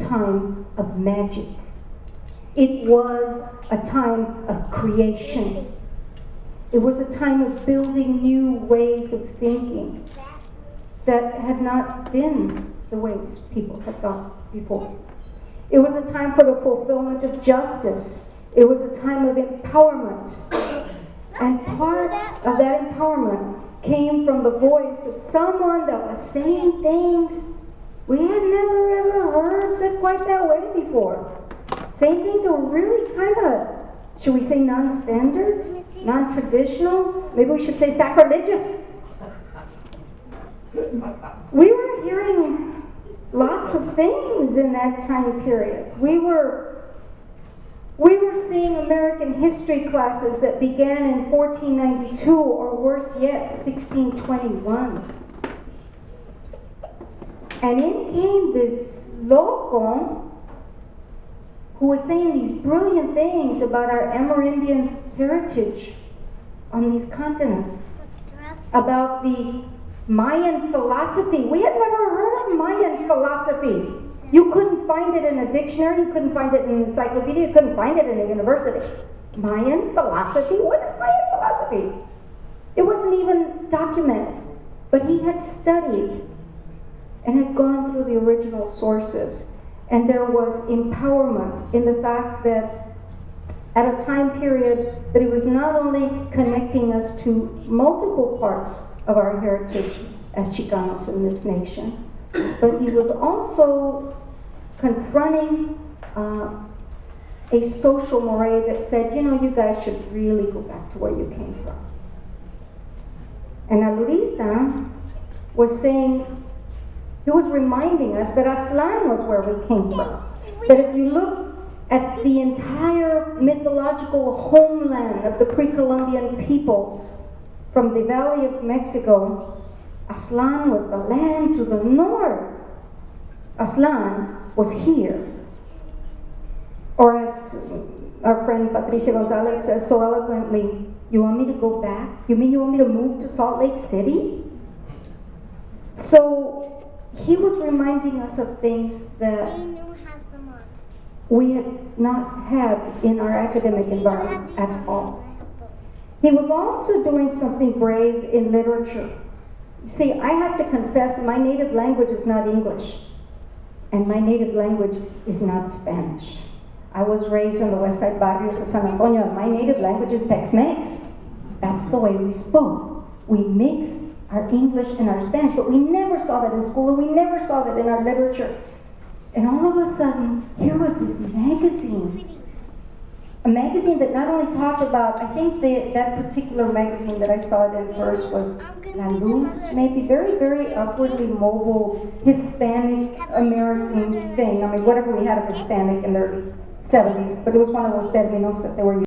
time of magic. It was a time of creation. It was a time of building new ways of thinking that had not been the ways people had thought before. It was a time for the fulfillment of justice. It was a time of empowerment. And part of that empowerment came from the voice of someone that was saying things we had never ever heard said quite that way before. Saying things that were really kind of, should we say, non-standard, non-traditional? Maybe we should say sacrilegious. We were hearing lots of things in that time period. We were seeing American history classes that began in 1492, or worse yet, 1621. And in came this loco who was saying these brilliant things about our Amerindian heritage on these continents, about the Mayan philosophy. We had never heard of Mayan philosophy. You couldn't find it in a dictionary, you couldn't find it in an encyclopedia, you couldn't find it in a university. Mayan philosophy? What is Mayan philosophy? It wasn't even documented. But he had studied and had gone through the original sources. And there was empowerment in the fact that at a time period that it was not only connecting us to multiple parts of our heritage as Chicanos in this nation, but he was also confronting a social mores that said, you know, you guys should really go back to where you came from. And alurista was saying, he was reminding us that Aztlán was where we came from. That if you look at the entire mythological homeland of the pre-Columbian peoples, from the Valley of Mexico, Aztlán was the land to the north. Aztlán was here. Or as our friend Patricia Gonzalez says so eloquently, you want me to go back? You mean you want me to move to Salt Lake City? So he was reminding us of things that we had not had in our academic environment at all. He was also doing something brave in literature. See, I have to confess, my native language is not English, and my native language is not Spanish. I was raised in the West Side barrios of San Antonio, and my native language is Tex-Mex. That's the way we spoke. We mixed our English and our Spanish, but we never saw that in school, and we never saw that in our literature. And all of a sudden, here was this magazine. A magazine that not only talked about, I think that particular magazine that I saw it in first was La Luz, maybe very, very upwardly mobile Hispanic American thing. I mean, whatever we had of Hispanic in the early 70s, but it was one of those terminos that they were using.